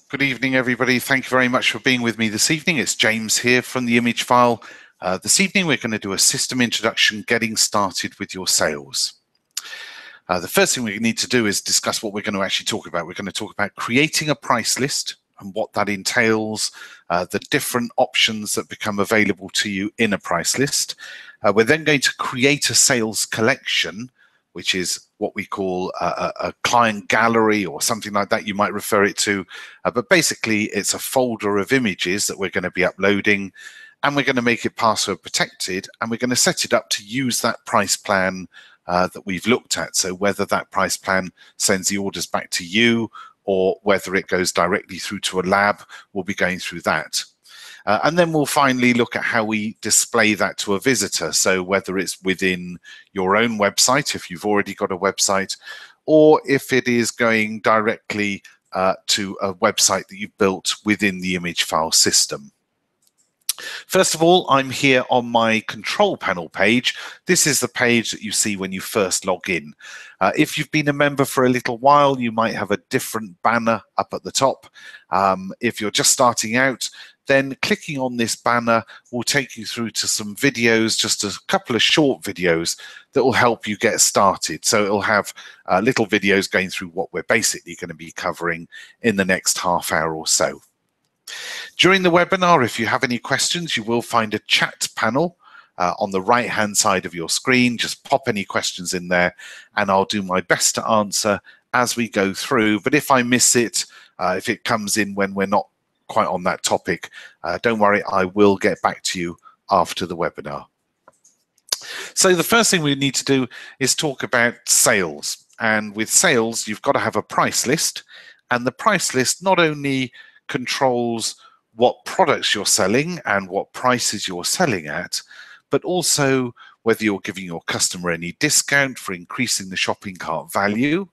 Good evening, everybody. Thank you very much for being with me this evening. It's James here from the Image File. This evening, we're going to do a system introduction, getting started with your sales. The first thing we need to do is discuss what we're going to actually talk about. We're going to talk about creating a price list and what that entails, the different options that become available to you in a price list. We're then going to create a sales collection, which is what we call a client gallery or something like that. You might refer it to, but basically it's a folder of images that we're going to be uploading, and we're going to make it password protected, and we're going to set it up to use that price plan that we've looked at. So whether that price plan sends the orders back to you or whether it goes directly through to a lab, we'll be going through that. And then we'll finally look at how we display that to a visitor. So whether it's within your own website, if you've already got a website, or if it is going directly to a website that you've built within the Image File system. First of all, I'm here on my control panel page. This is the page that you see when you first log in. If you've been a member for a little while, you might have a different banner up at the top. If you're just starting out, then clicking on this banner will take you through to some videos, just a couple of short videos that will help you get started. So it'll have little videos going through what we're basically going to be covering in the next half hour or so. During the webinar, if you have any questions, you will find a chat panel on the right-hand side of your screen. Just pop any questions in there and I'll do my best to answer as we go through. But if I miss it, if it comes in when we're not quite on that topic, don't worry, I will get back to you after the webinar. So the first thing we need to do is talk about sales. And with sales, you've got to have a price list. And the price list not only controls what products you're selling and what prices you're selling at, but also whether you're giving your customer any discount for increasing the shopping cart value,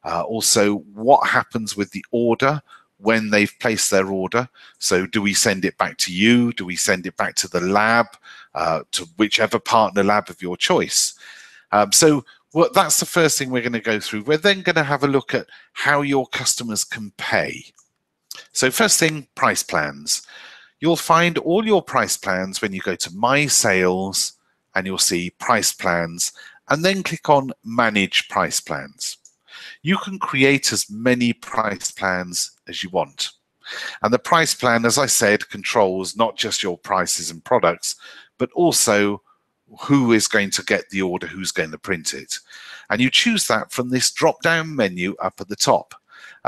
also what happens with the order when they've placed their order. So do we send it back to you? Do we send it back to the lab, to whichever partner lab of your choice? So that's the first thing we're going to go through. We're then going to have a look at how your customers can pay. So first thing, price plans. You'll find all your price plans when you go to My Sales and you'll see price plans and then click on Manage Price Plans. You can create as many price plans as you want. And the price plan, as I said, controls not just your prices and products, but also who is going to get the order, who's going to print it. And you choose that from this drop-down menu up at the top.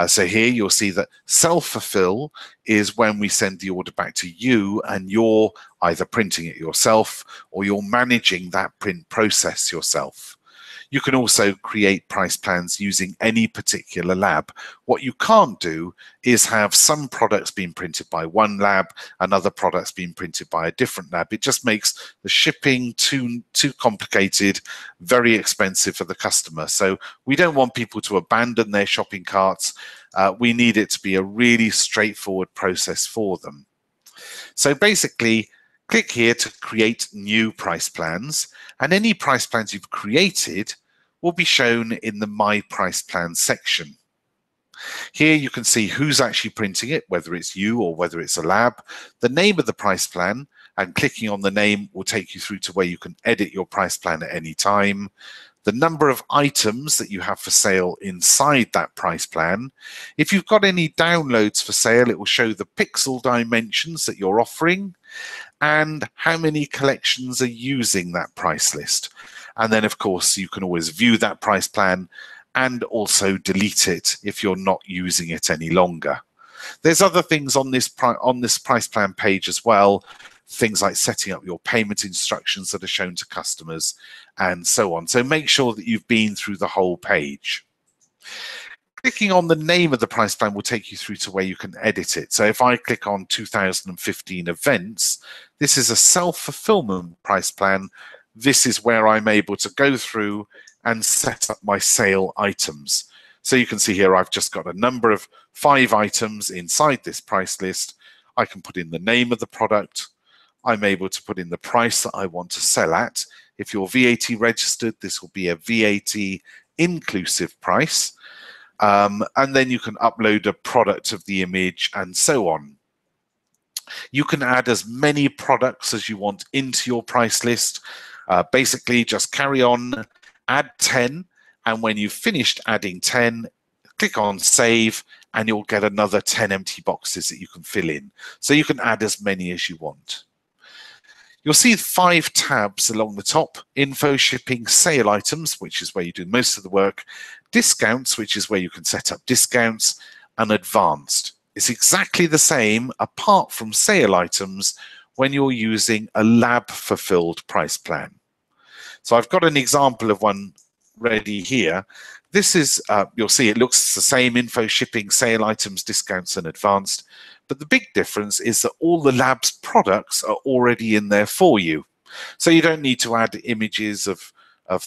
So here you'll see that self-fulfill is when we send the order back to you and you're either printing it yourself or you're managing that print process yourself. You can also create price plans using any particular lab. What you can't do is have some products being printed by one lab and other products being printed by a different lab. It just makes the shipping too complicated, very expensive for the customer. So we don't want people to abandon their shopping carts. We need it to be a really straightforward process for them. So basically, click here to create new price plans, and any price plans you've created will be shown in the My Price Plan section. Here you can see who's actually printing it, whether it's you or whether it's a lab, the name of the price plan, and clicking on the name will take you through to where you can edit your price plan at any time, the number of items that you have for sale inside that price plan. If you've got any downloads for sale, it will show the pixel dimensions that you're offering and how many collections are using that price list. And then, of course, you can always view that price plan and also delete it if you're not using it any longer. There's other things on this price plan page as well, things like setting up your payment instructions that are shown to customers and so on. So make sure that you've been through the whole page. Clicking on the name of the price plan will take you through to where you can edit it. So if I click on 2015 events, this is a self-fulfillment price plan. This is where I'm able to go through and set up my sale items. So you can see here I've just got a number of 5 items inside this price list. I can put in the name of the product. I'm able to put in the price that I want to sell at. If you're VAT registered, this will be a VAT inclusive price. and then you can upload a product of the image and so on. You can add as many products as you want into your price list. Basically, just carry on, add 10, and when you've finished adding 10, click on Save, and you'll get another 10 empty boxes that you can fill in. So you can add as many as you want. You'll see 5 tabs along the top: Info, Shipping, Sale Items, which is where you do most of the work, Discounts, which is where you can set up discounts, and Advanced. It's exactly the same apart from Sale Items when you're using a lab fulfilled price plan. So I've got an example of one ready here. This is, you'll see it looks the same: Info, Shipping, Sale Items, Discounts, and Advanced. But the big difference is that all the lab's products are already in there for you. So you don't need to add images of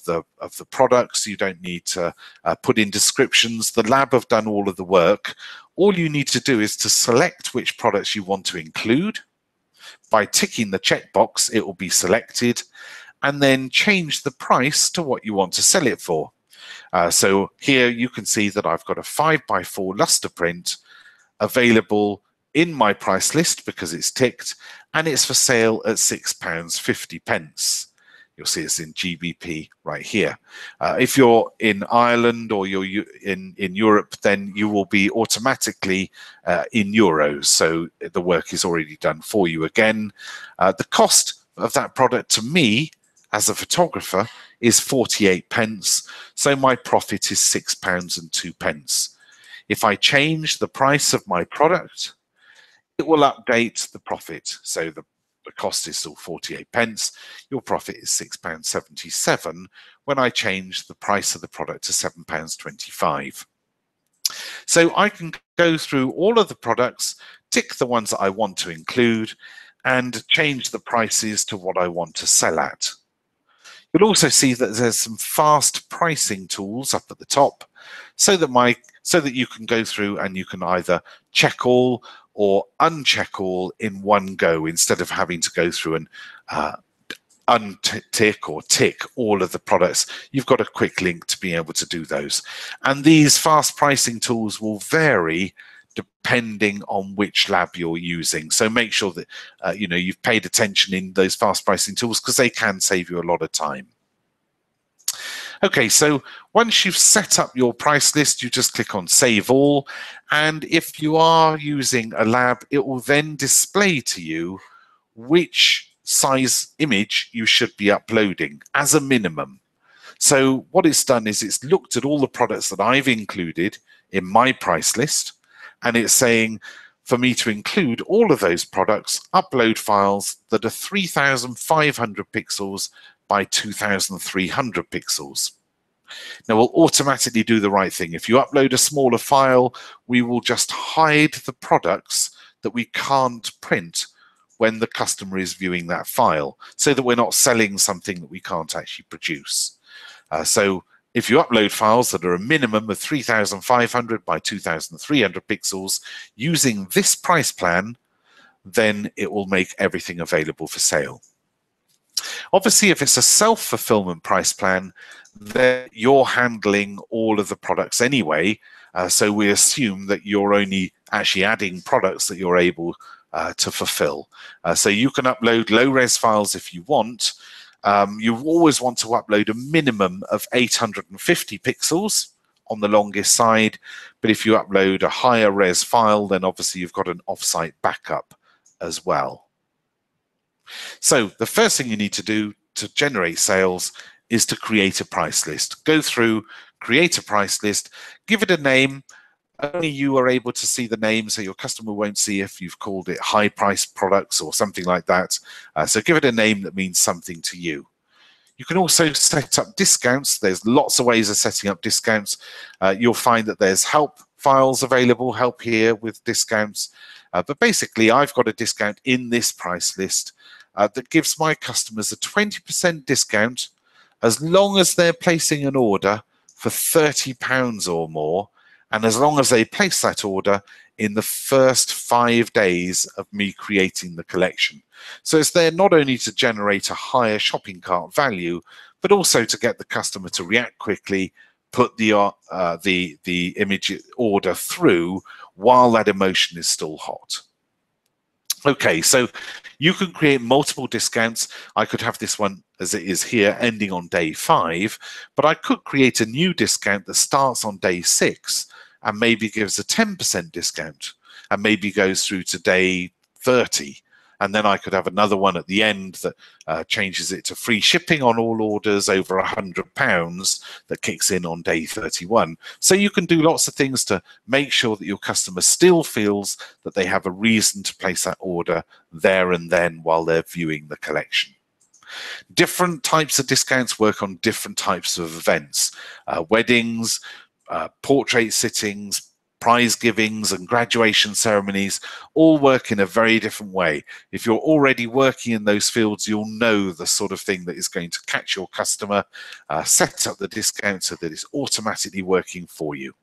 the products. You don't need to put in descriptions. The lab have done all of the work. All you need to do is to select which products you want to include. By ticking the checkbox, it will be selected, and then change the price to what you want to sell it for. So here you can see that I've got a 5x4 luster print available in my price list because it's ticked, and it's for sale at £6.50. You'll see it's in GBP right here. If you're in Ireland or you're in Europe, then you will be automatically in euros. So the work is already done for you again. The cost of that product to me as a photographer is 48p. So my profit is £6.02. If I change the price of my product, it will update the profit. So the cost is still 48p. Your profit is £6.77 when I change the price of the product to £7.25. So I can go through all of the products, tick the ones that I want to include, and change the prices to what I want to sell at. You'll also see that there's some fast pricing tools up at the top, so that you can go through and you can either check all or uncheck all in one go, instead of having to go through and untick or tick all of the products. You've got a quick link to be able to do those. And these fast pricing tools will vary depending on which lab you're using. So make sure that you've paid attention in those fast pricing tools, because they can save you a lot of time. Okay, so once you've set up your price list, you just click on Save All. And if you are using a lab, it will then display to you which size image you should be uploading as a minimum. So what it's done is it's looked at all the products that I've included in my price list, and it's saying for me to include all of those products, upload files that are 3,500 pixels by 2,300 pixels. Now we'll automatically do the right thing. If you upload a smaller file, we will just hide the products that we can't print when the customer is viewing that file, so that we're not selling something that we can't actually produce. So if you upload files that are a minimum of 3,500 by 2,300 pixels using this price plan, then it will make everything available for sale. Obviously, if it's a self-fulfillment price plan, then you're handling all of the products anyway. So we assume that you're only actually adding products that you're able to fulfill. So you can upload low-res files if you want. You always want to upload a minimum of 850 pixels on the longest side. But if you upload a higher res file, then obviously you've got an off-site backup as well. So the first thing you need to do to generate sales is to create a price list. Go through, create a price list, give it a name. Only you are able to see the name, so your customer won't see if you've called it high price products or something like that. So give it a name that means something to you. You can also set up discounts. There's lots of ways of setting up discounts. You'll find that there's help files available, help here with discounts. But basically, I've got a discount in this price list that gives my customers a 20% discount as long as they're placing an order for £30 or more, and as long as they place that order in the first 5 days of me creating the collection. So it's there not only to generate a higher shopping cart value, but also to get the customer to react quickly, put the image order through while that emotion is still hot. Okay, so you can create multiple discounts. I could have this one as it is here ending on day 5, but I could create a new discount that starts on day 6 and maybe gives a 10% discount and maybe goes through to day 30. And then I could have another one at the end that changes it to free shipping on all orders over £100 that kicks in on day 31. So you can do lots of things to make sure that your customer still feels that they have a reason to place that order there and then while they're viewing the collection. Different types of discounts work on different types of events. Weddings, portrait sittings, prize givings and graduation ceremonies all work in a very different way. If you're already working in those fields, you'll know the sort of thing that is going to catch your customer, set up the discount so that it's automatically working for you.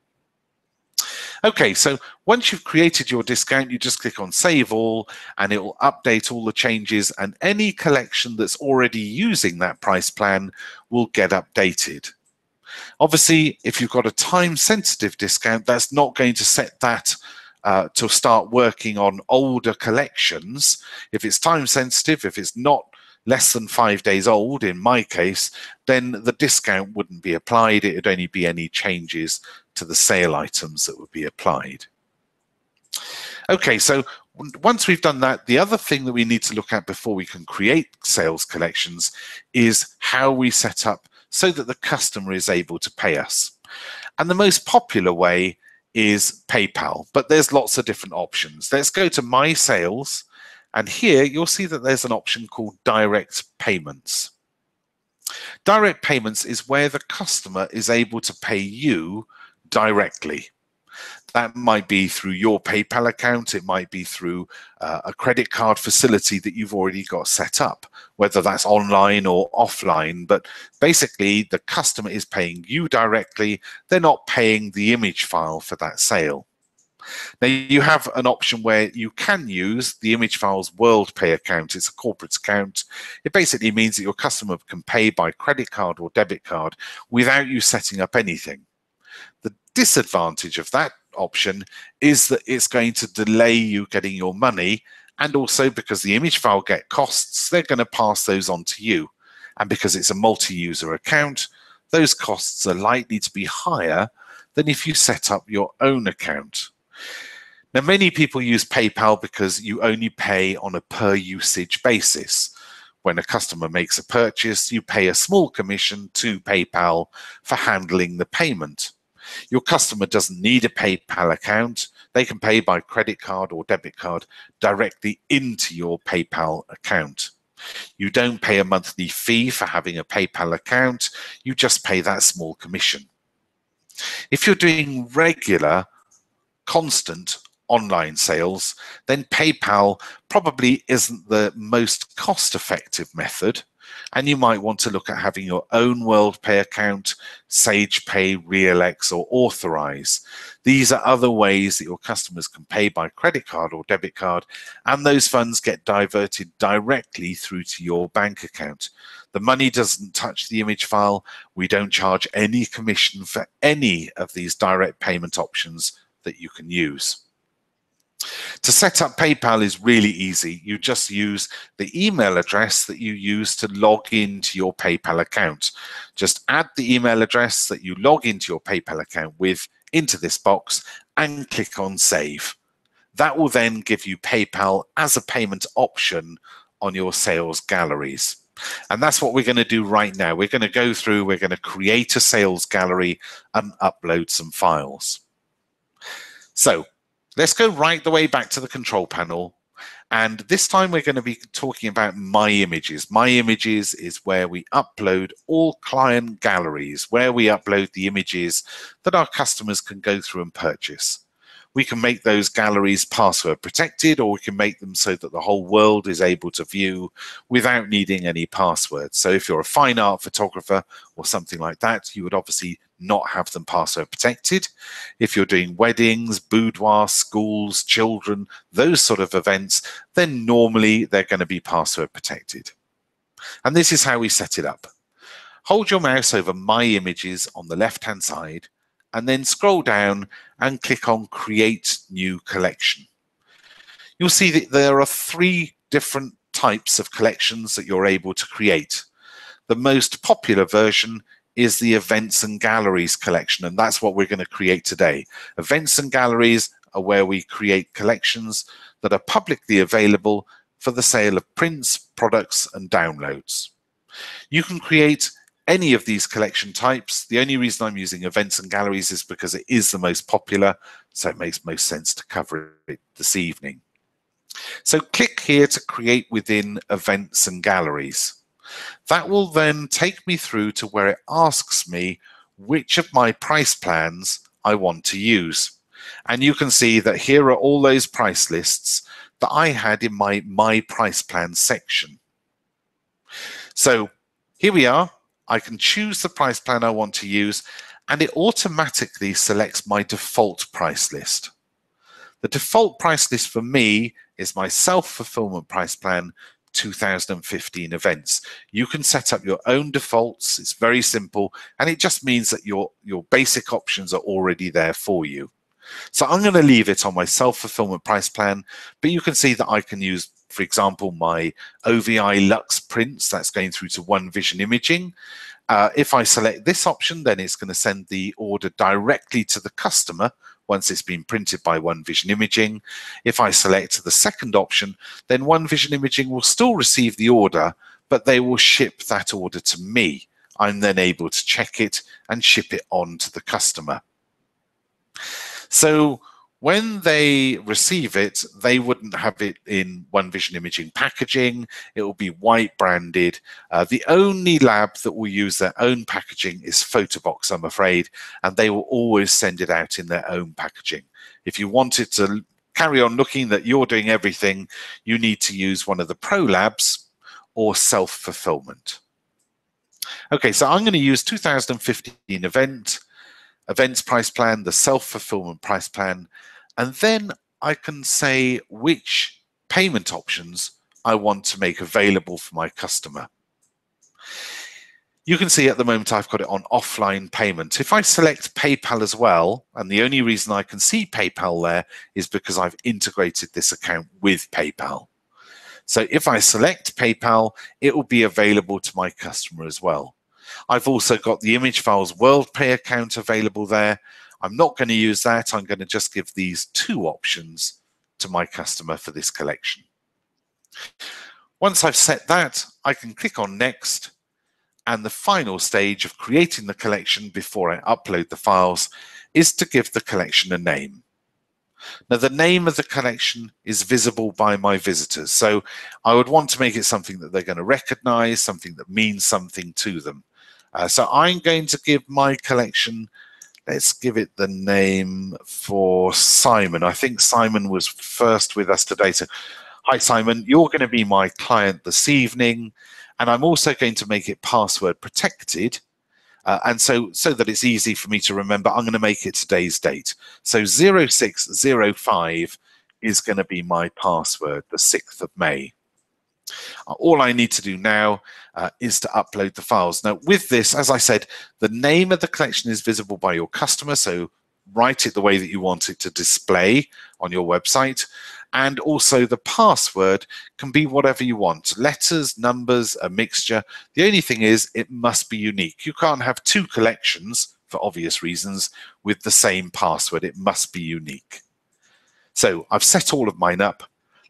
Okay, so once you've created your discount, you just click on Save All and it will update all the changes, and any collection that's already using that price plan will get updated. Obviously, if you've got a time-sensitive discount, that's not going to set that to start working on older collections. If it's time-sensitive, if it's not less than 5 days old, in my case, then the discount wouldn't be applied. It would only be any changes to the sale items that would be applied. Okay, so once we've done that, the other thing that we need to look at before we can create sales collections is how we set up so that the customer is able to pay us. And the most popular way is PayPal, but there's lots of different options. Let's go to My Sales, and here you'll see that there's an option called Direct Payments. Direct Payments is where the customer is able to pay you directly. That might be through your PayPal account, it might be through a credit card facility that you've already got set up, whether that's online or offline, but basically the customer is paying you directly, they're not paying the image file for that sale. Now you have an option where you can use the Image Files WorldPay account. It's a corporate account. It basically means that your customer can pay by credit card or debit card without you setting up anything. The disadvantage of that option is that it's going to delay you getting your money, and also because the image file get costs, they're going to pass those on to you, and because it's a multi-user account, those costs are likely to be higher than if you set up your own account. Now, many people use PayPal because you only pay on a per usage basis. When a customer makes a purchase, you pay a small commission to PayPal for handling the payment. Your customer doesn't need a PayPal account. They can pay by credit card or debit card directly into your PayPal account. You don't pay a monthly fee for having a PayPal account. You just pay that small commission. If you're doing regular, constant online sales, then PayPal probably isn't the most cost-effective method, and you might want to look at having your own WorldPay account, SagePay, RealX, or Authorize. These are other ways that your customers can pay by credit card or debit card, and those funds get diverted directly through to your bank account. The money doesn't touch the image file. We don't charge any commission for any of these direct payment options that you can use. To set up PayPal is really easy. You just use the email address that you use to log into your PayPal account. Just add the email address that you log into your PayPal account with into this box and click on Save. That will then give you PayPal as a payment option on your sales galleries. And that's what we're going to do right now. We're going to go through, we're going to create a sales gallery and upload some files. So let's go right the way back to the control panel, and this time we're going to be talking about My Images. My Images is where we upload all client galleries, where we upload the images that our customers can go through and purchase. We can make those galleries password protected, or we can make them so that the whole world is able to view without needing any passwords. So if you're a fine art photographer or something like that, you would obviously not have them password protected. If you're doing weddings, boudoir, schools, children, those sort of events, then normally they're going to be password protected. And this is how we set it up. hold your mouse over My Images on the left-hand side, and then scroll down and click on Create New Collection. You'll see that there are 3 different types of collections that you're able to create. The most popular version is the Events and Galleries collection, and that's what we're going to create today. Events and Galleries are where we create collections that are publicly available for the sale of prints, products, and downloads. You can create any of these collection types. The only reason I'm using Events and Galleries is because it is the most popular, so it makes most sense to cover it this evening. So click here to create within Events and Galleries. That will then take me through to where it asks me which of my price plans I want to use. And you can see that here are all those price lists that I had in my price plan section. So here we are. I can choose the price plan I want to use, and it automatically selects my default price list. The default price list for me is my self-fulfillment price plan 2015 events. You can set up your own defaults. It's very simple, and it just means that your basic options are already there for you. So I'm going to leave it on my self-fulfillment price plan, but you can see that I can use, for example, my OVI Lux prints. That's going through to One Vision Imaging. If I select this option, then it's going to send the order directly to the customer once it's been printed by One Vision Imaging. If I select the second option, then One Vision Imaging will still receive the order, but they will ship that order to me. I'm then able to check it and ship it on to the customer. So when they receive it, they wouldn't have it in One Vision Imaging packaging. It will be white branded. The only lab that will use their own packaging is Photobox, I'm afraid, and they will always send it out in their own packaging. If you wanted to carry on looking that you're doing everything, you need to use one of the Pro Labs or self-fulfillment. Okay, so I'm going to use 2015 events price plan, the self-fulfillment price plan, and then I can say which payment options I want to make available for my customer. You can see at the moment I've got it on offline payment. If I select PayPal as well, and the only reason I can see PayPal there is because I've integrated this account with PayPal. So if I select PayPal, it will be available to my customer as well. I've also got the Image Files WorldPay account available there. I'm not going to use that. I'm going to just give these 2 options to my customer for this collection. Once I've set that, I can click on Next, and the final stage of creating the collection before I upload the files is to give the collection a name. Now, the name of the collection is visible by my visitors, so I would want to make it something that they're going to recognize, something that means something to them. So I'm going to give my collection, let's give it the name for Simon. I think Simon was first with us today. So, hi Simon, you're going to be my client this evening, and I'm also going to make it password protected. And so that it's easy for me to remember, I'm going to make it today's date. So 0605 is going to be my password, the 6th of May. All I need to do now is to upload the files. Now with this, as I said, the name of the collection is visible by your customer, so write it the way that you want it to display on your website. And also the password can be whatever you want, letters, numbers, a mixture. The only thing is it must be unique. You can't have 2 collections, for obvious reasons, with the same password. It must be unique. So I've set all of mine up.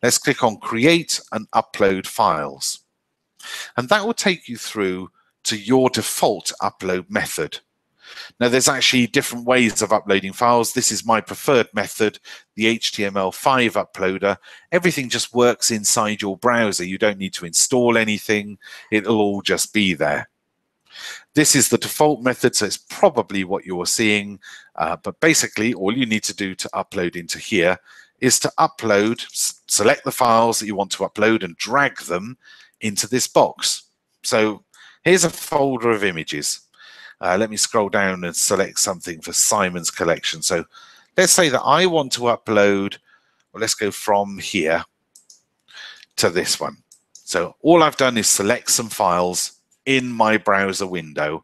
Let's click on Create and Upload Files. And that will take you through to your default upload method. Now, there's actually different ways of uploading files. This is my preferred method, the HTML5 uploader. Everything just works inside your browser. You don't need to install anything. It'll all just be there. This is the default method, so it's probably what you're seeing. But basically, all you need to do to upload into here is to upload, select the files that you want to upload and drag them into this box. So here's a folder of images. Let me scroll down and select something for Simon's collection. So let's say that I want to upload, well, let's go from here to this one. So all I've done is select some files in my browser window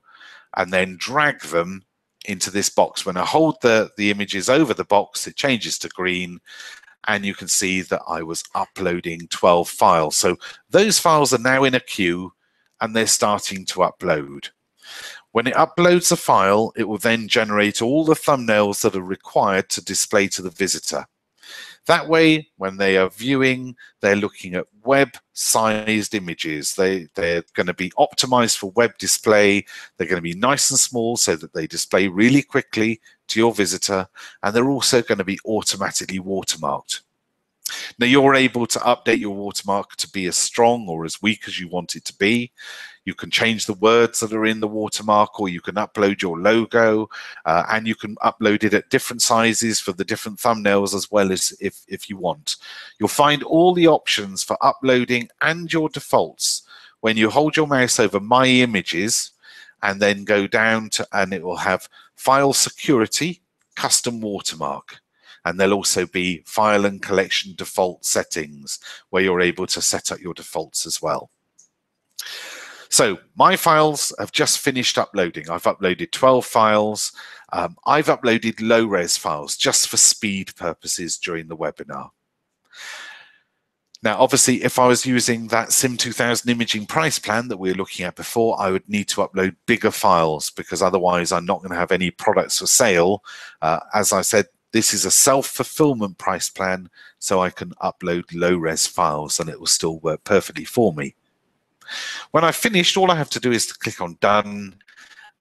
and then drag them into this box. When I hold the images over the box, it changes to green, and you can see that I was uploading 12 files. So those files are now in a queue and they're starting to upload. When it uploads a file, it will then generate all the thumbnails that are required to display to the visitor. That way, when they are viewing, they're looking at web-sized images. They're going to be optimized for web display. They're going to be nice and small so that they display really quickly to your visitor, and they're also going to be automatically watermarked. Now, you're able to update your watermark to be as strong or as weak as you want it to be. You can change the words that are in the watermark, or you can upload your logo, and you can upload it at different sizes for the different thumbnails as well, as if you want. You'll find all the options for uploading and your defaults when you hold your mouse over My Images and then go down to, and it will have File Security, Custom Watermark. And there'll also be File and Collection Default Settings, where you're able to set up your defaults as well. So my files have just finished uploading. I've uploaded 12 files. I've uploaded low-res files just for speed purposes during the webinar. Now, obviously, if I was using that SIM 2000 imaging price plan that we were looking at before, I would need to upload bigger files, because otherwise I'm not going to have any products for sale. As I said, this is a self-fulfillment price plan, so I can upload low-res files and it will still work perfectly for me. When I've finished, all I have to do is to click on Done,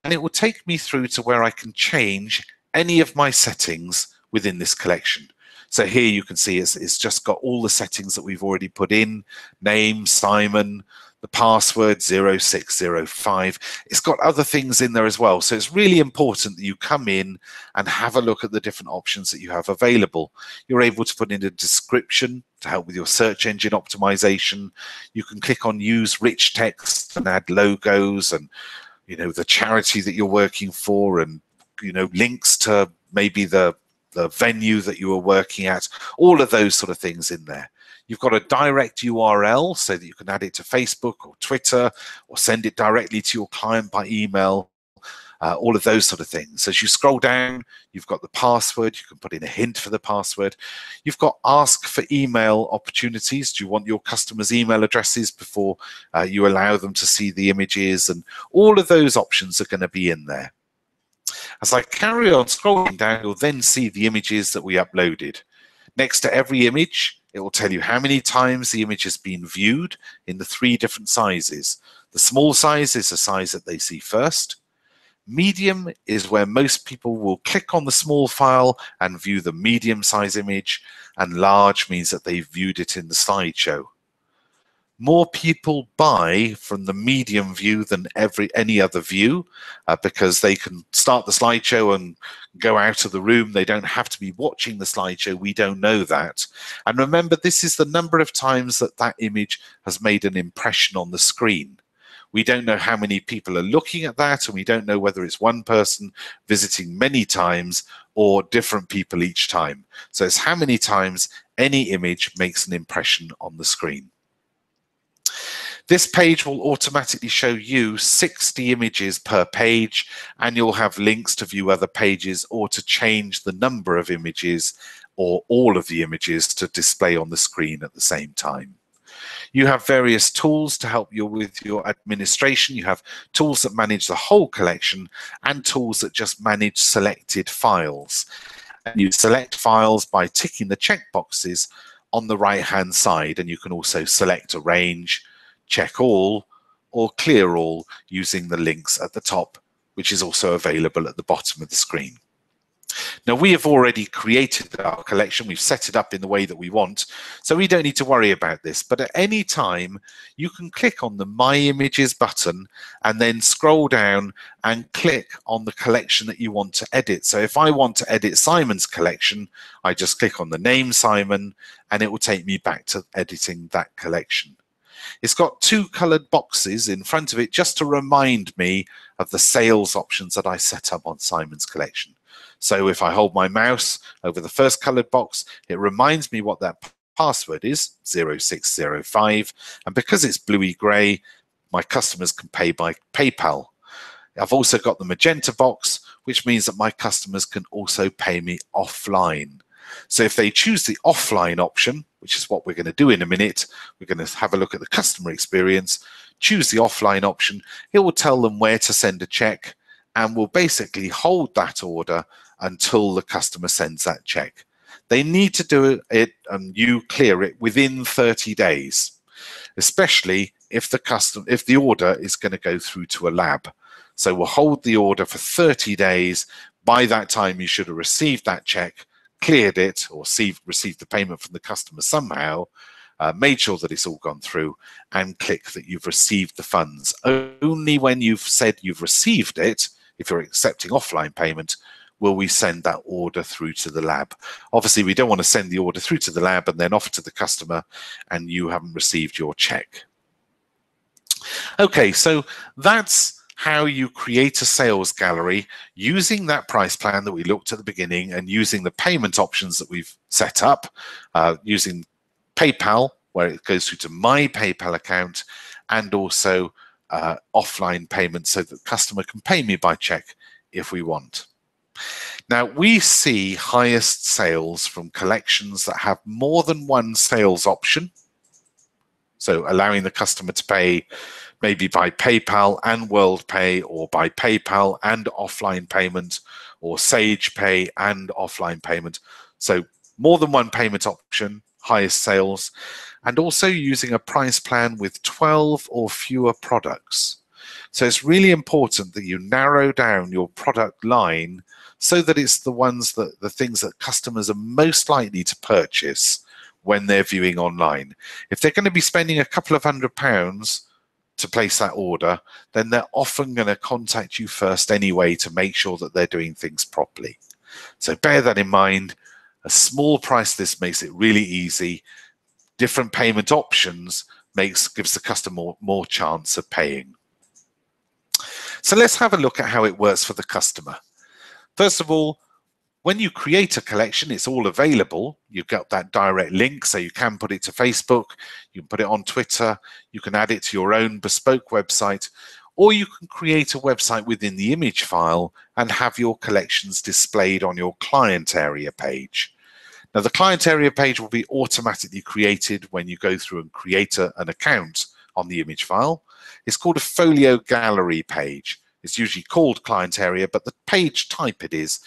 and it will take me through to where I can change any of my settings within this collection. So here you can see it's just got all the settings that we've already put in: name, Simon, the password 0605. It's got other things in there as well. So it's really important that you come in and have a look at the different options that you have available. You're able to put in a description to help with your search engine optimization. You can click on Use Rich Text and add logos and, you know, the charity that you're working for, and, you know, links to maybe the venue that you are working at, all of those sort of things in there. You've got a direct URL so that you can add it to Facebook or Twitter, or send it directly to your client by email, all of those sort of things. As you scroll down, you've got the password. You can put in a hint for the password. You've got ask for email opportunities. Do you want your customers' email addresses before you allow them to see the images? And all of those options are going to be in there. As I carry on scrolling down, you'll then see the images that we uploaded. Next to every image, it will tell you how many times the image has been viewed in the 3 different sizes. The small size is the size that they see first. Medium is where most people will click on the small file and view the medium size image, and large means that they've viewed it in the slideshow. More people buy from the medium view than any other view, because they can start the slideshow and go out of the room. They don't have to be watching the slideshow. We don't know that. And remember, this is the number of times that that image has made an impression on the screen. We don't know how many people are looking at that, and we don't know whether it's one person visiting many times or different people each time. So it's how many times any image makes an impression on the screen. This page will automatically show you 60 images per page, and you'll have links to view other pages or to change the number of images or all of the images to display on the screen at the same time. You have various tools to help you with your administration. You have tools that manage the whole collection and tools that just manage selected files. And you select files by ticking the checkboxes on the right-hand side, and you can also select Arrange, Check All, or Clear All using the links at the top, which is also available at the bottom of the screen. Now, we have already created our collection. We've set it up in the way that we want, so we don't need to worry about this. But at any time, you can click on the My Images button and then scroll down and click on the collection that you want to edit. So if I want to edit Simon's collection, I just click on the name Simon, and it will take me back to editing that collection. It's got 2 colored boxes in front of it just to remind me of the sales options that I set up on Simon's collection. So if I hold my mouse over the first colored box, it reminds me what that password is, 0605. And because it's bluey gray, my customers can pay by PayPal. I've also got the magenta box, which means that my customers can also pay me offline. So if they choose the offline option, which is what we're going to do in a minute, we're going to have a look at the customer experience, choose the offline option, it will tell them where to send a check and will basically hold that order until the customer sends that check. They need to do it and you clear it within 30 days, especially if the order is going to go through to a lab. So we'll hold the order for 30 days. By that time, you should have received that check, cleared it, or received the payment from the customer somehow, made sure that it's all gone through, and click that you've received the funds. Only when you've said you've received it, if you're accepting offline payment, will we send that order through to the lab. Obviously, we don't want to send the order through to the lab and then off to the customer and you haven't received your check. Okay, so that's how you create a sales gallery using that price plan that we looked at the beginning and using the payment options that we've set up, using PayPal, where it goes through to my PayPal account, and also offline payments so that the customer can pay me by check if we want. Now, we see highest sales from collections that have more than one sales option. So allowing the customer to pay maybe by PayPal and WorldPay, or by PayPal and offline payment, or Sage Pay and offline payment. So more than one payment option, highest sales, and also using a price plan with 12 or fewer products. So it's really important that you narrow down your product line so that it's the things that customers are most likely to purchase when they're viewing online. If they're going to be spending a couple of £100 to place that order, then they're often going to contact you first anyway to make sure that they're doing things properly. So bear that in mind. A small price list makes it really easy. Different payment options gives the customer more chance of paying. So let's have a look at how it works for the customer. First of all, when you create a collection, it's all available. You've got that direct link, so you can put it to Facebook, you can put it on Twitter, you can add it to your own bespoke website, or you can create a website within the image file and have your collections displayed on your client area page. Now, the client area page will be automatically created when you go through and create an account on the image file. It's called a folio gallery page. It's usually called client area, but the page type it is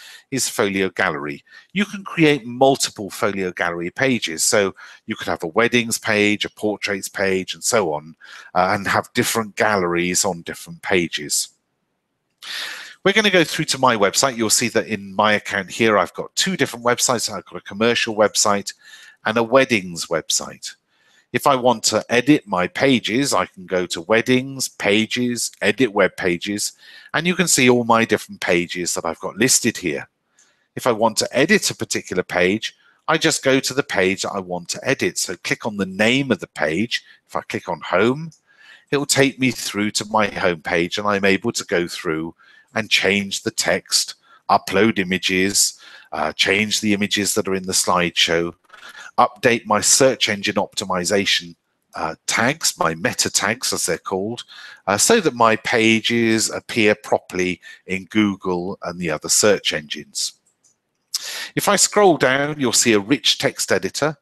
folio gallery. You can create multiple folio gallery pages. So you could have a weddings page, a portraits page, and so on, and have different galleries on different pages. We're going to go through to my website. You'll see that in my account here, I've got two different websites. I've got a commercial website and a weddings website. If I want to edit my pages, I can go to Weddings, Pages, Edit Web Pages, and you can see all my different pages that I've got listed here. If I want to edit a particular page, I just go to the page that I want to edit. So click on the name of the page. If I click on Home, it will take me through to my home page, and I'm able to go through and change the text, upload images, change the images that are in the slideshow, update my search engine optimization tags, my meta tags as they're called, so that my pages appear properly in Google and the other search engines. If I scroll down, you'll see a rich text editor,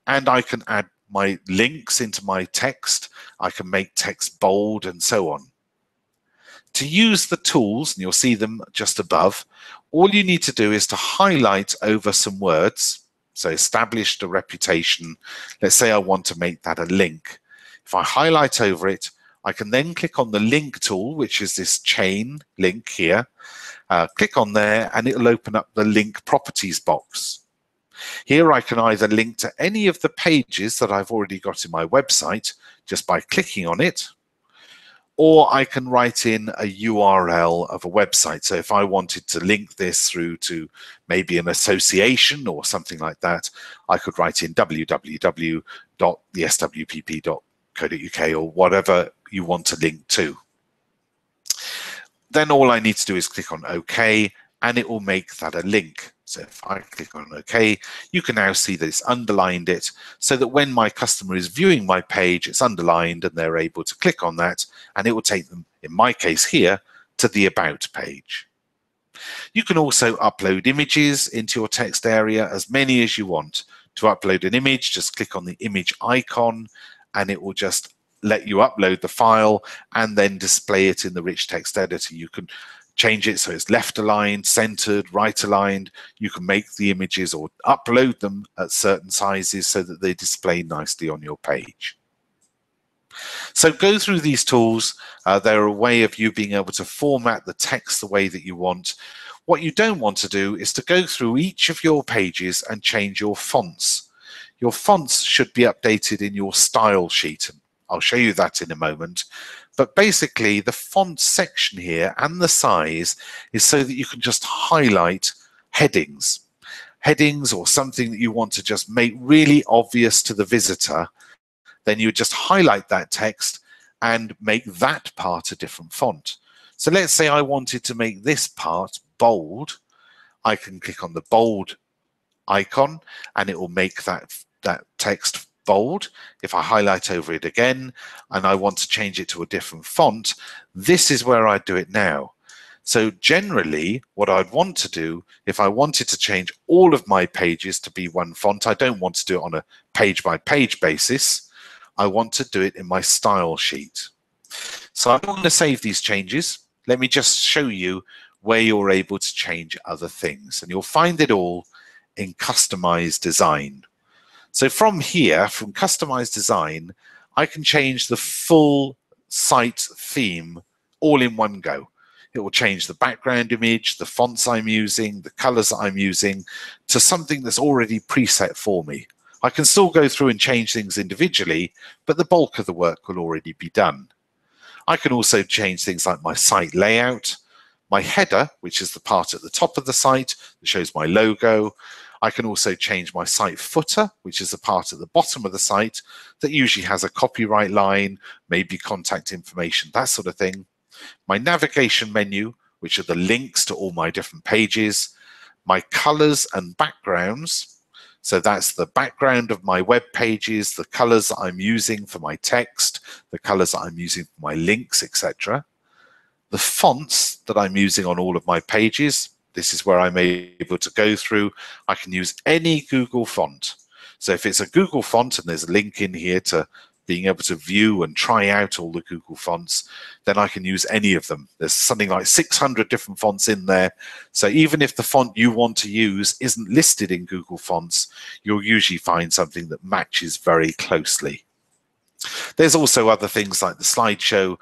and I can add my links into my text. I can make text bold and so on. To use the tools, and you'll see them just above, all you need to do is to highlight over some words. So established a reputation. Let's say I want to make that a link. If I highlight over it, I can then click on the link tool, which is this chain link here. Click on there and it'll open up the link properties box. Here I can either link to any of the pages that I've already got in my website just by clicking on it, or I can write in a URL of a website. So if I wanted to link this through to maybe an association or something like that, I could write in www.theswpp.co.uk or whatever you want to link to. Then all I need to do is click on OK, and it will make that a link. So if I click on OK, you can now see that it's underlined it so that when my customer is viewing my page, it's underlined and they're able to click on that and it will take them, in my case here, to the About page. You can also upload images into your text area, as many as you want. To upload an image, just click on the image icon and it will just let you upload the file and then display it in the rich text editor. You can change it so it's left aligned, centered, right aligned. You can make the images or upload them at certain sizes so that they display nicely on your page. So go through these tools. They're a way of you being able to format the text the way that you want. What you don't want to do is to go through each of your pages and change your fonts. Your fonts should be updated in your style sheet. I'll show you that in a moment. But basically, the font section here and the size is so that you can just highlight headings. Headings or something that you want to just make really obvious to the visitor. Then you just highlight that text and make that part a different font. So let's say I wanted to make this part bold. I can click on the bold icon and it will make that text bold. If I highlight over it again and I want to change it to a different font, this is where I do it now. So generally what I'd want to do, if I wanted to change all of my pages to be one font, I don't want to do it on a page by page basis. I want to do it in my style sheet. So I'm going to save these changes. Let me just show you where you're able to change other things, and you'll find it all in Customize Design. So from here, from Customize Design, I can change the full site theme all in one go. It will change the background image, the fonts I'm using, the colors that I'm using to something that's already preset for me. I can still go through and change things individually, but the bulk of the work will already be done. I can also change things like my site layout, my header, which is the part at the top of the site that shows my logo. I can also change my site footer, which is the part at the bottom of the site that usually has a copyright line, maybe contact information, that sort of thing. My navigation menu, which are the links to all my different pages. My colors and backgrounds. So that's the background of my web pages, the colors that I'm using for my text, the colors that I'm using for my links, etc. The fonts that I'm using on all of my pages. This is where I'm able to go through. I can use any Google font. So if it's a Google font, and there's a link in here to being able to view and try out all the Google fonts, then I can use any of them. There's something like 600 different fonts in there. So even if the font you want to use isn't listed in Google Fonts, you'll usually find something that matches very closely. There's also other things like the slideshow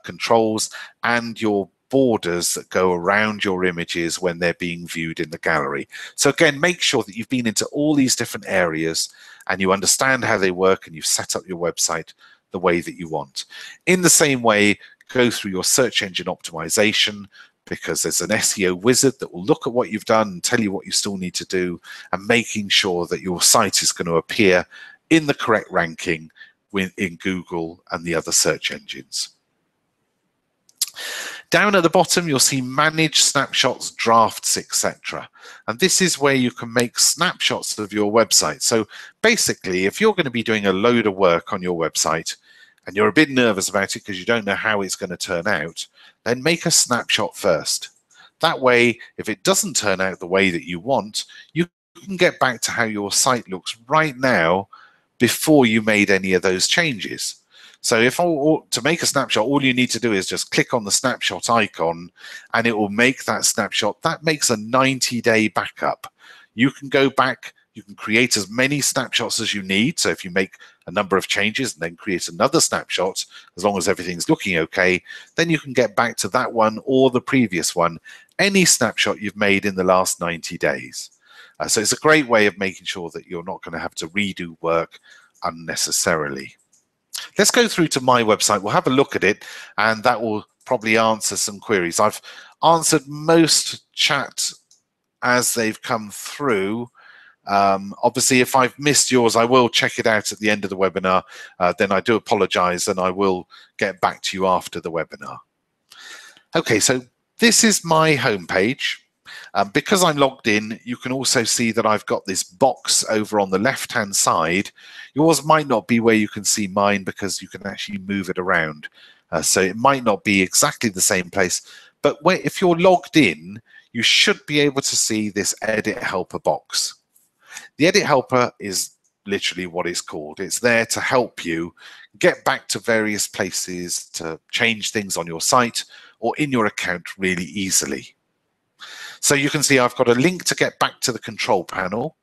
controls and your borders that go around your images when they're being viewed in the gallery. So again, make sure that you've been into all these different areas and you understand how they work and you've set up your website the way that you want. In the same way, go through your search engine optimization, because there's an SEO wizard that will look at what you've done and tell you what you still need to do, and making sure that your site is going to appear in the correct ranking in Google and the other search engines. Down at the bottom, you'll see Manage Snapshots, Drafts, etc. And this is where you can make snapshots of your website. So basically, if you're going to be doing a load of work on your website and you're a bit nervous about it because you don't know how it's going to turn out, then make a snapshot first. That way, if it doesn't turn out the way that you want, you can get back to how your site looks right now before you made any of those changes. So to make a snapshot, all you need to do is just click on the snapshot icon and it will make that snapshot. That makes a 90-day backup. You can go back, you can create as many snapshots as you need. So if you make a number of changes and then create another snapshot, as long as everything's looking okay, then you can get back to that one or the previous one, any snapshot you've made in the last 90 days. So it's a great way of making sure that you're not going to have to redo work unnecessarily. Let's go through to my website. We'll have a look at it, and that will probably answer some queries. I've answered most chat as they've come through. Obviously, if I've missed yours, I will check it out at the end of the webinar. Then I do apologize, and I will get back to you after the webinar. Okay, so this is my homepage. Because I'm logged in, you can also see that I've got this box over on the left-hand side. Yours might not be where you can see mine because you can actually move it around. So it might not be exactly the same place, but if you're logged in, you should be able to see this Edit Helper box. The Edit Helper is literally what it's called. It's there to help you get back to various places, to change things on your site or in your account really easily. So you can see I've got a link to get back to the control panel,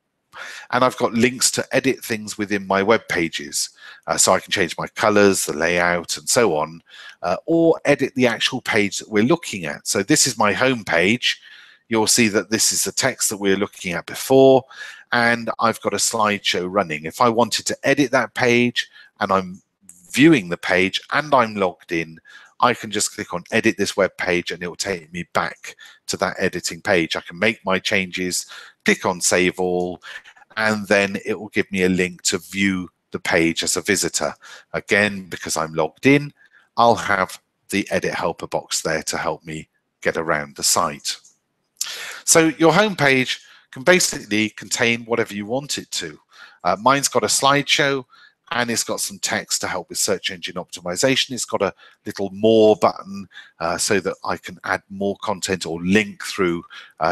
and I've got links to edit things within my web pages. So I can change my colors, the layout, and so on, or edit the actual page that we're looking at. So this is my home page. You'll see that this is the text that we were looking at before, and I've got a slideshow running. If I wanted to edit that page and I'm viewing the page and I'm logged in, I can just click on edit this web page and it will take me back to that editing page. I can make my changes, click on save all, and then it will give me a link to view the page as a visitor. Again, because I'm logged in, I'll have the Edit Helper box there to help me get around the site. So your home page can basically contain whatever you want it to. Mine's got a slideshow, and it's got some text to help with search engine optimization. It's got a little more button so that I can add more content or link through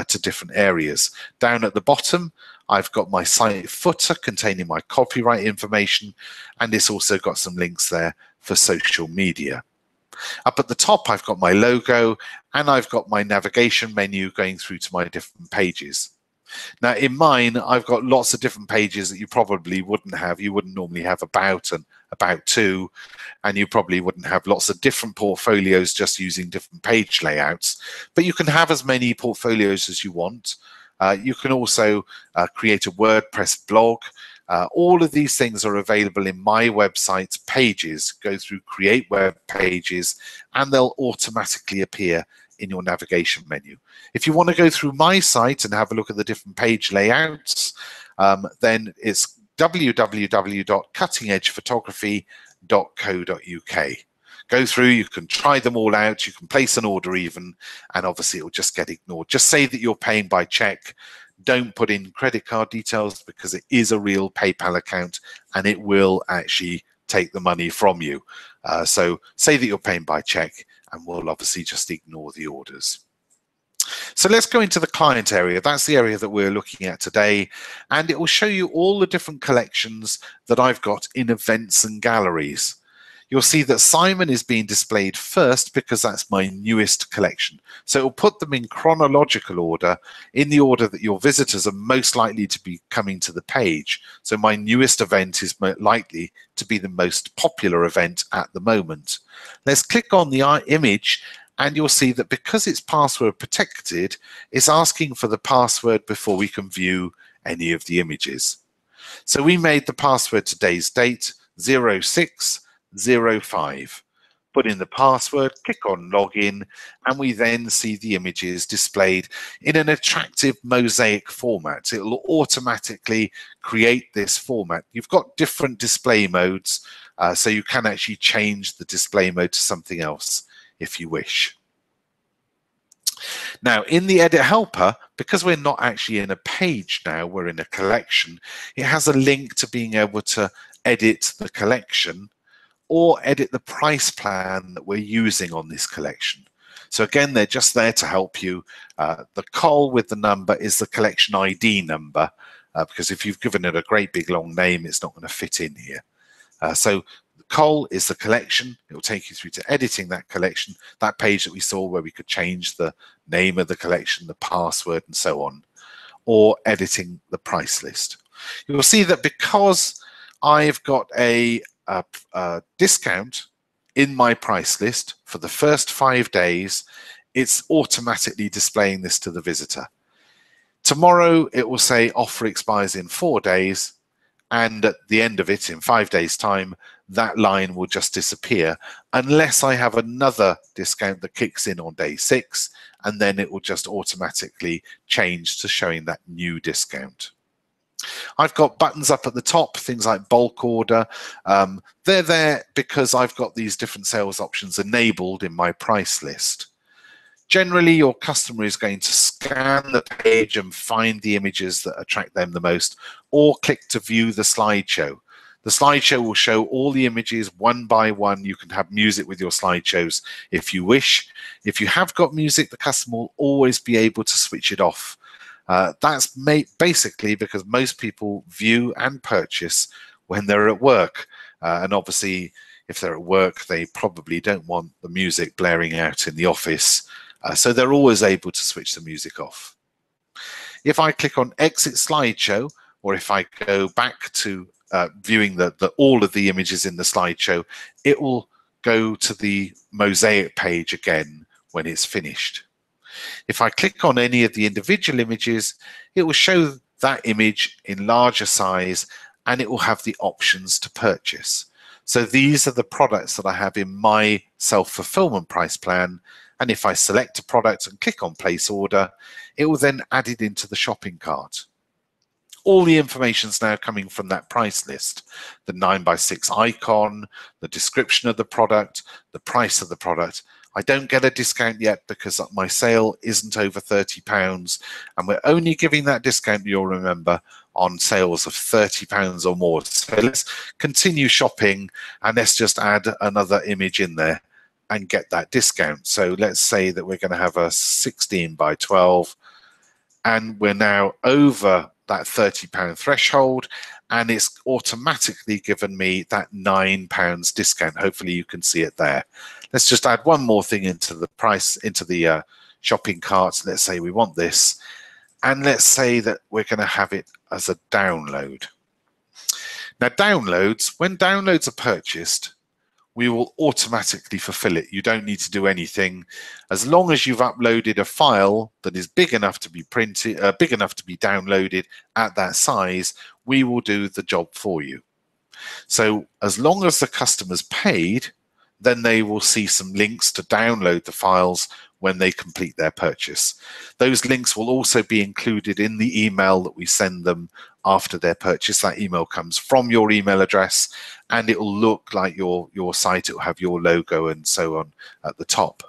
to different areas. Down at the bottom, I've got my site footer containing my copyright information, and it's also got some links there for social media. Up at the top, I've got my logo, and I've got my navigation menu going through to my different pages. Now in mine, I've got lots of different pages that you probably wouldn't have. You wouldn't normally have about and about to, and you probably wouldn't have lots of different portfolios just using different page layouts, but you can have as many portfolios as you want. You can also create a WordPress blog. All of these things are available in my website's pages. Go through create web pages and they'll automatically appear in your navigation menu. If you want to go through my site and have a look at the different page layouts, then it's www.cuttingedgephotography.co.uk. Go through, you can try them all out, you can place an order even, and obviously it will just get ignored. Just say that you're paying by check. Don't put in credit card details because it is a real PayPal account and it will actually take the money from you. So say that you're paying by check and we'll obviously just ignore the orders. So let's go into the client area. That's the area that we're looking at today, and it will show you all the different collections that I've got in events and galleries. You'll see that Simon is being displayed first because that's my newest collection. So it will put them in chronological order, in the order that your visitors are most likely to be coming to the page. So my newest event is likely to be the most popular event at the moment. Let's click on the image and you'll see that because it's password protected, it's asking for the password before we can view any of the images. So we made the password today's date 0605. Put in the password, click on login, and we then see the images displayed in an attractive mosaic format. It will automatically create this format. You've got different display modes, so you can actually change the display mode to something else if you wish. Now in the Edit Helper, because we're not actually in a page now, we're in a collection, it has a link to being able to edit the collection or edit the price plan that we're using on this collection. So again, they're just there to help you. The col with the number is the collection ID number, because if you've given it a great big long name, it's not going to fit in here. So the col is the collection. It will take you through to editing that collection, that page that we saw where we could change the name of the collection, the password, and so on, or editing the price list. You'll see that because I've got a discount in my price list for the first 5 days, it's automatically displaying this to the visitor. Tomorrow it will say offer expires in 4 days, and at the end of it, in 5 days time, that line will just disappear unless I have another discount that kicks in on day 6, and then it will just automatically change to showing that new discount. I've got buttons up at the top, things like bulk order. They're there because I've got these different sales options enabled in my price list. Generally, your customer is going to scan the page and find the images that attract them the most, or click to view the slideshow. The slideshow will show all the images one by one. You can have music with your slideshows if you wish. If you have got music, the customer will always be able to switch it off. That's basically because most people view and purchase when they're at work. And obviously, if they're at work, they probably don't want the music blaring out in the office. So they're always able to switch the music off. If I click on Exit Slideshow, or if I go back to viewing all of the images in the slideshow, it will go to the mosaic page again when it's finished. If I click on any of the individual images, it will show that image in larger size, and it will have the options to purchase. So these are the products that I have in my self-fulfillment price plan. And if I select a product and click on place order, it will then add it into the shopping cart. All the information is now coming from that price list: the 9x6 icon, the description of the product, the price of the product. I don't get a discount yet because my sale isn't over £30, and we're only giving that discount, you'll remember, on sales of £30 or more. So let's continue shopping, and let's just add another image in there and get that discount. So let's say that we're going to have a 16x12, and we're now over that £30 threshold, and it's automatically given me that £9 discount. Hopefully you can see it there. Let's just add one more thing into the shopping cart. Let's say we want this, and let's say that we're going to have it as a download. Now when downloads are purchased, we will automatically fulfill it. You don't need to do anything. As long as you've uploaded a file that is big enough to be printed, big enough to be downloaded at that size, we will do the job for you. So as long as the customer's paid, then they will see some links to download the files when they complete their purchase. Those links will also be included in the email that we send them after their purchase. That email comes from your email address, and it will look like your site. It will have your logo and so on at the top.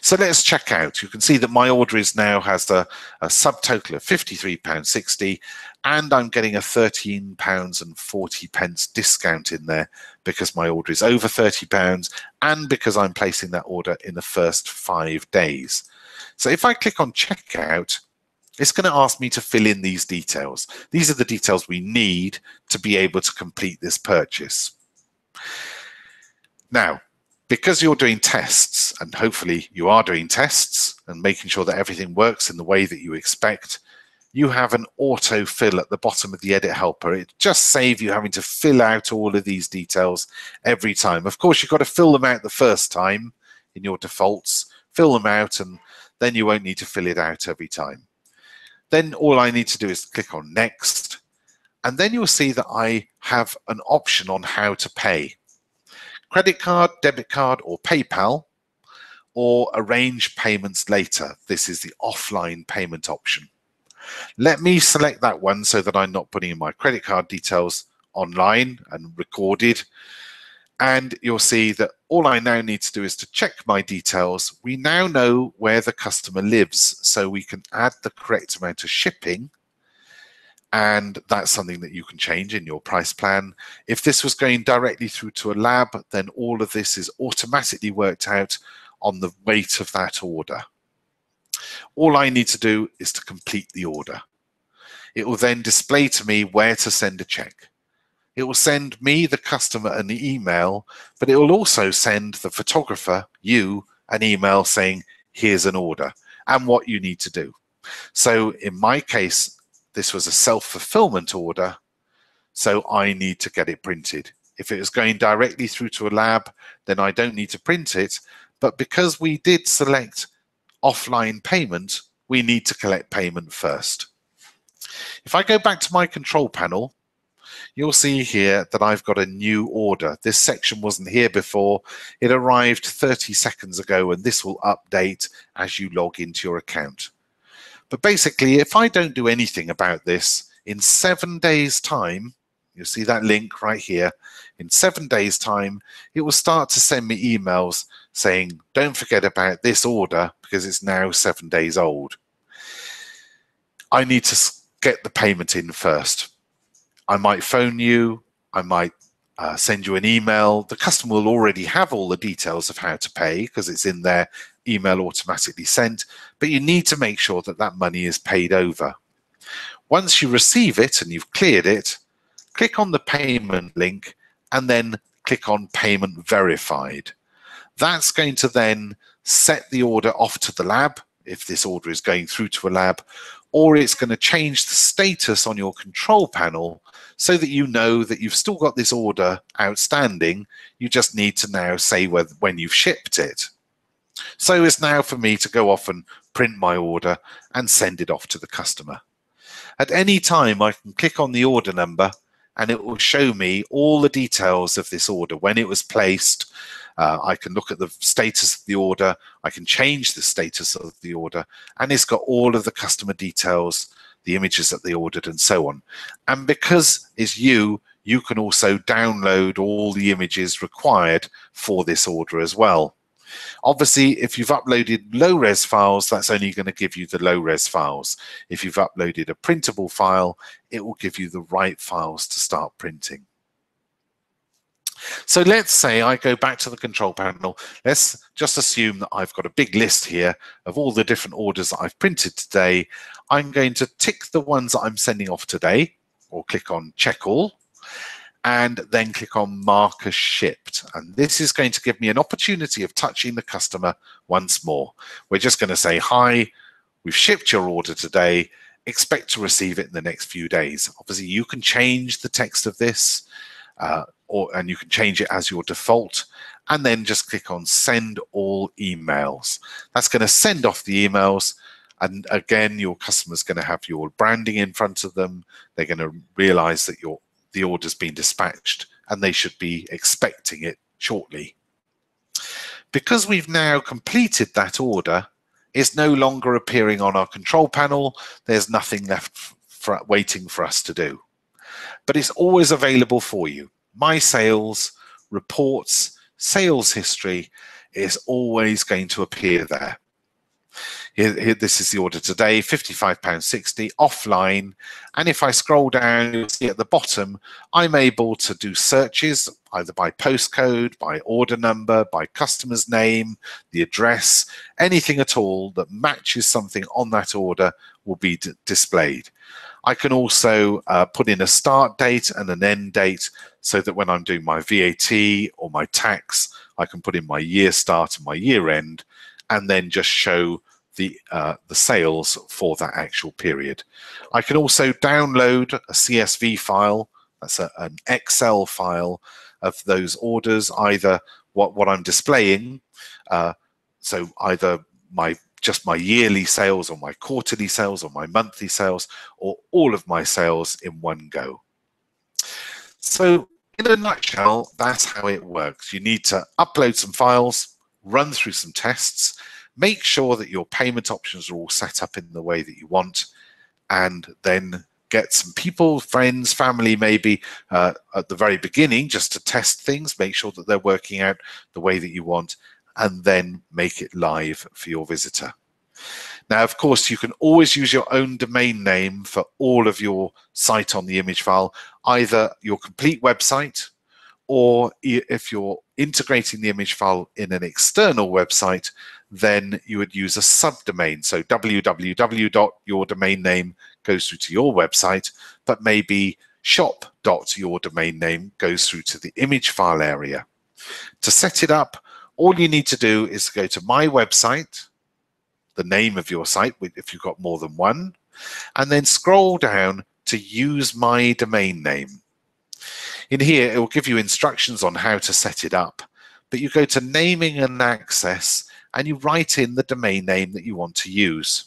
So let's check out. You can see that my order now has a subtotal of £53.60, and I'm getting a £13.40 discount in there because my order is over £30 and because I'm placing that order in the first 5 days. So if I click on checkout, it's going to ask me to fill in these details. These are the details we need to be able to complete this purchase. Now, because you're doing tests, and hopefully you are doing tests and making sure that everything works in the way that you expect, you have an auto fill at the bottom of the edit helper. It just saves you having to fill out all of these details every time. Of course, you've got to fill them out the first time in your defaults, fill them out, and then you won't need to fill it out every time. Then all I need to do is click on next, and then you'll see that I have an option on how to pay. Credit card, debit card, or PayPal, or arrange payments later. This is the offline payment option. Let me select that one so that I'm not putting in my credit card details online and recorded. And you'll see that all I now need to do is to check my details. We now know where the customer lives, so we can add the correct amount of shipping. And that's something that you can change in your price plan. If this was going directly through to a lab, then all of this is automatically worked out on the weight of that order. All I need to do is to complete the order. It will then display to me where to send a check. It will send me, the customer, an email, but it will also send the photographer, you, an email saying, here's an order and what you need to do. So in my case, this was a self-fulfillment order, so I need to get it printed. If it was going directly through to a lab, then I don't need to print it. But because we did select offline payment, we need to collect payment first. If I go back to my control panel, you'll see here that I've got a new order. This section wasn't here before. It arrived 30 seconds ago, and this will update as you log into your account. But basically, if I don't do anything about this, in 7 days' time, you'll see that link right here. In 7 days' time, it will start to send me emails saying, don't forget about this order because it's now 7 days old. I need to get the payment in first. I might phone you, I might send you an email. The customer will already have all the details of how to pay because it's in their email automatically sent, but you need to make sure that that money is paid over. Once you receive it and you've cleared it, click on the payment link and then click on Payment Verified. That's going to then set the order off to the lab if this order is going through to a lab, or it's going to change the status on your control panel so that you know that you've still got this order outstanding. You just need to now say when you've shipped it. So it's now for me to go off and print my order and send it off to the customer. At any time, I can click on the order number and it will show me all the details of this order, when it was placed. I can look at the status of the order, I can change the status of the order, and it's got all of the customer details, the images that they ordered and so on. And because it's you can also download all the images required for this order as well. Obviously, if you've uploaded low-res files, that's only going to give you the low-res files. If you've uploaded a printable file, it will give you the right files to start printing. So let's say I go back to the control panel. Let's just assume that I've got a big list here of all the different orders that I've printed today. I'm going to tick the ones that I'm sending off today, or click on Check All, and then click on Mark as Shipped. And this is going to give me an opportunity of touching the customer once more. We're just going to say, hi, we've shipped your order today. Expect to receive it in the next few days. Obviously, you can change the text of this, and you can change it as your default, and then just click on Send All Emails. That's going to send off the emails, and again, your customer's going to have your branding in front of them. They're going to realize that the order's been dispatched, and they should be expecting it shortly. Because we've now completed that order, it's no longer appearing on our control panel. There's nothing left waiting for us to do. But it's always available for you. My sales, reports, sales history is always going to appear there. Here, this is the order today, £55.60 offline. And if I scroll down, you'll see at the bottom, I'm able to do searches either by postcode, by order number, by customer's name, the address, anything at all that matches something on that order will be displayed. I can also put in a start date and an end date so that when I'm doing my VAT or my tax, I can put in my year start and my year end, and then just show the sales for that actual period. I can also download a CSV file, that's an Excel file of those orders, either what I'm displaying, so either just my yearly sales or my quarterly sales or my monthly sales, or all of my sales in one go. So in a nutshell, that's how it works. You need to upload some files, run through some tests, make sure that your payment options are all set up in the way that you want, and then get some people, friends, family maybe at the very beginning just to test things, make sure that they're working out the way that you want, and then make it live for your visitor. Now, of course, you can always use your own domain name for all of your site on the image file, either your complete website, or if you're integrating the image file in an external website, then you would use a subdomain. So www. Your domain name goes through to your website, but maybe shop. Your domain name goes through to the image file area. To set it up, all you need to do is go to my website, the name of your site, if you've got more than one, and then scroll down to use my domain name. In here, it will give you instructions on how to set it up, but you go to naming and access and you write in the domain name that you want to use.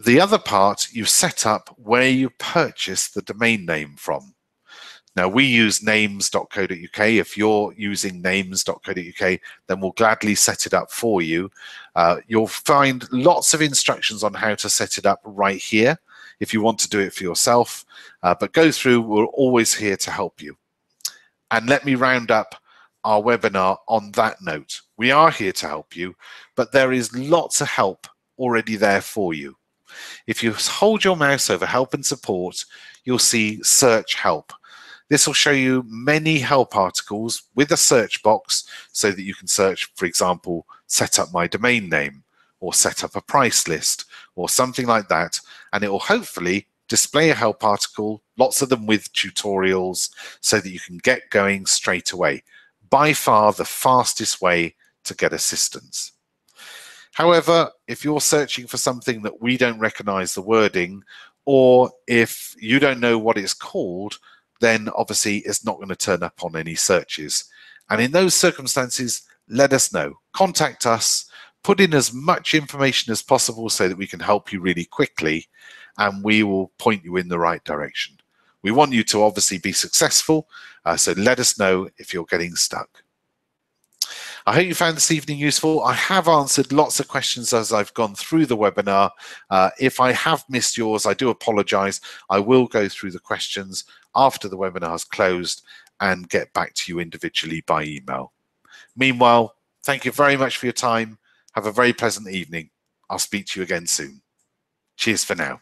The other part, you set up where you purchase the domain name from. Now, we use names.co.uk. If you're using names.co.uk, then we'll gladly set it up for you. You'll find lots of instructions on how to set it up right here. if you want to do it for yourself, but go through. We're always here to help you. And let me round up our webinar on that note. We are here to help you, but there is lots of help already there for you. If you hold your mouse over help and support, you'll see search help. This will show you many help articles with a search box so that you can search, for example, set up my domain name or set up a price list or something like that. And it will hopefully display a help article, lots of them with tutorials, so that you can get going straight away. By far the fastest way to get assistance. However, if you're searching for something that we don't recognize the wording, or if you don't know what it's called, then obviously it's not going to turn up on any searches. And in those circumstances, let us know. Contact us, put in as much information as possible so that we can help you really quickly, and we will point you in the right direction. We want you to obviously be successful, so let us know if you're getting stuck. I hope you found this evening useful. I have answered lots of questions as I've gone through the webinar. If I have missed yours, I do apologize. I will go through the questions after the webinar is closed and get back to you individually by email. Meanwhile, thank you very much for your time. Have a very pleasant evening. I'll speak to you again soon. Cheers for now.